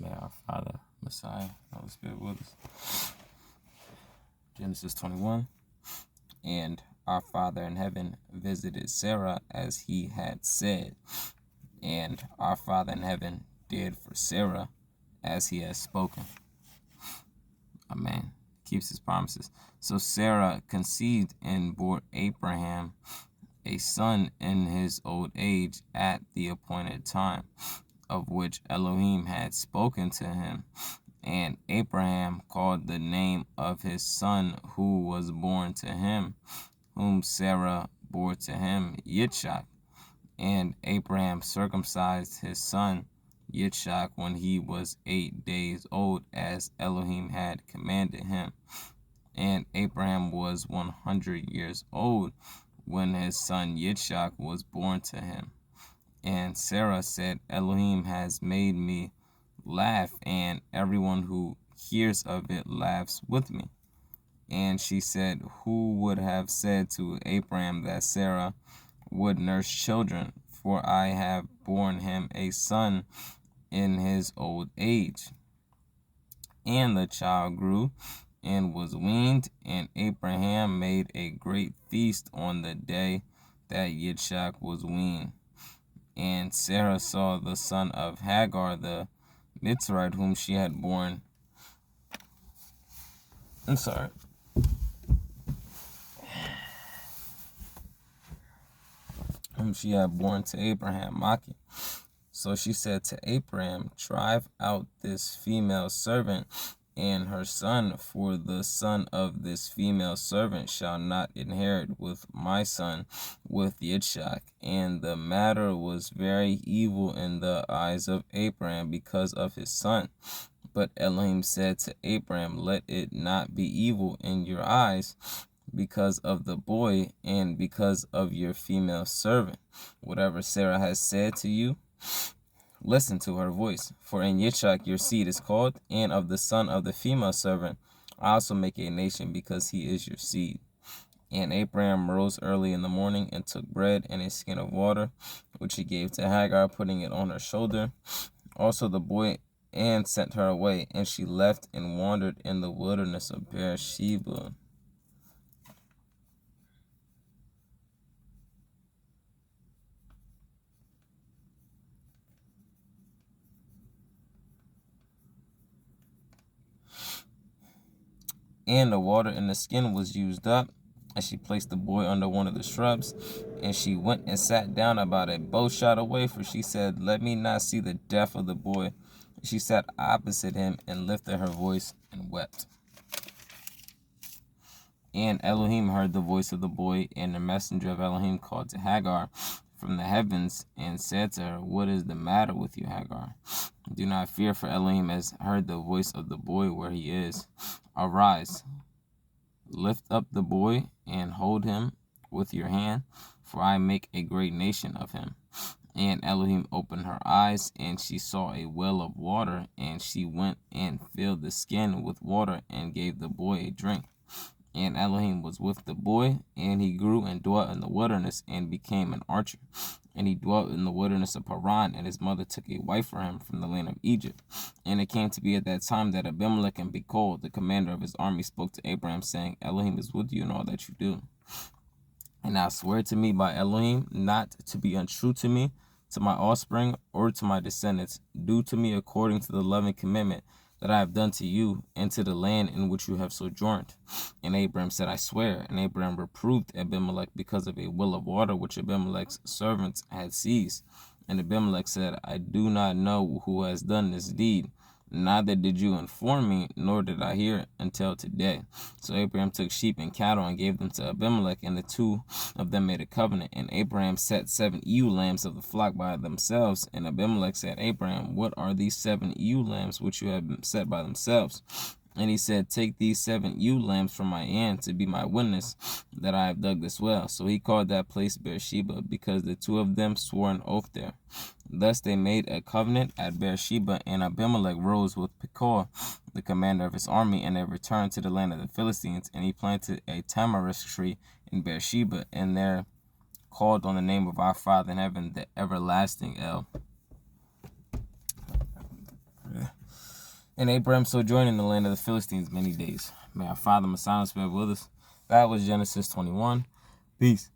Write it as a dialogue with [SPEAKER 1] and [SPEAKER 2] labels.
[SPEAKER 1] May our Father, Messiah, Holy Spirit with us. Genesis 21. And our Father in heaven visited Sarah as he had said, and our Father in heaven did for Sarah as he has spoken. Amen. Keeps his promises. So Sarah conceived and bore Abraham a son in his old age at the appointed time, of which Elohim had spoken to him. And Abraham called the name of his son who was born to him, whom Sarah bore to him, Yitzchak. And Abraham circumcised his son Yitzchak when he was 8 days old, as Elohim had commanded him. And Abraham was 100 years old when his son Yitzchak was born to him. And Sarah said, Elohim has made me laugh, and everyone who hears of it laughs with me. And she said, who would have said to Abraham that Sarah would nurse children? For I have borne him a son in his old age. And the child grew and was weaned, and Abraham made a great feast on the day that Yitzchak was weaned. And Sarah saw the son of Hagar the Mitzrayite, whom she had borne. Whom she had borne to Abraham, mocking. So she said to Abraham, drive out this female servant and her son, for the son of this female servant shall not inherit with my son, with Yitzchak. And the matter was very evil in the eyes of Abraham because of his son. But Elohim said to Abraham, let it not be evil in your eyes because of the boy and because of your female servant. Whatever Sarah has said to you, listen to her voice. For in Yitzchak your seed is called, and of the son of the female servant I also make a nation, because he is your seed. And Abraham rose early in the morning and took bread and a skin of water, which he gave to Hagar, putting it on her shoulder. Also the boy, and sent her away, and she left and wandered in the wilderness of Beersheba. And the water in the skin was used up, and she placed the boy under one of the shrubs. And she went and sat down about a bow shot away, for she said, let me not see the death of the boy. She sat opposite him and lifted her voice and wept. And Elohim heard the voice of the boy, and the messenger of Elohim called to Hagar from the heavens and said to her, what is the matter with you, Hagar? Do not fear, for Elohim has heard the voice of the boy where he is. Arise, lift up the boy and hold him with your hand, for I make a great nation of him. And Elohim opened her eyes, and she saw a well of water, and she went and filled the skin with water and gave the boy a drink. And Elohim was with the boy, and he grew and dwelt in the wilderness and became an archer. And he dwelt in the wilderness of Paran, and his mother took a wife for him from the land of Egypt. And it came to be at that time that Abimelech and Bechol, the commander of his army, spoke to Abraham, saying, Elohim is with you in all that you do. And now swear to me by Elohim not to be untrue to me, to my offspring, or to my descendants. Do to me according to the loving commitment that I have done to you, and to the land in which you have sojourned. And Abraham said, I swear. And Abraham reproved Abimelech because of a well of water which Abimelech's servants had seized. And Abimelech said, I do not know who has done this deed. Neither did you inform me, nor did I hear it until today. So Abraham took sheep and cattle and gave them to Abimelech, and the two of them made a covenant. And Abraham set 7 ewe lambs of the flock by themselves. And Abimelech said, Abraham, what are these 7 ewe lambs which you have set by themselves? And he said, take these 7 ewe lambs from my hand to be my witness that I have dug this well. So he called that place Beersheba, because the two of them swore an oath there. Thus they made a covenant at Beersheba, and Abimelech rose with Pekah, the commander of his army, and they returned to the land of the Philistines. And he planted a tamarisk tree in Beersheba, and there called on the name of our Father in heaven, the everlasting El. And Abraham sojourned in the land of the Philistines many days. May our Father Messiah be with us. That was Genesis 21. Peace.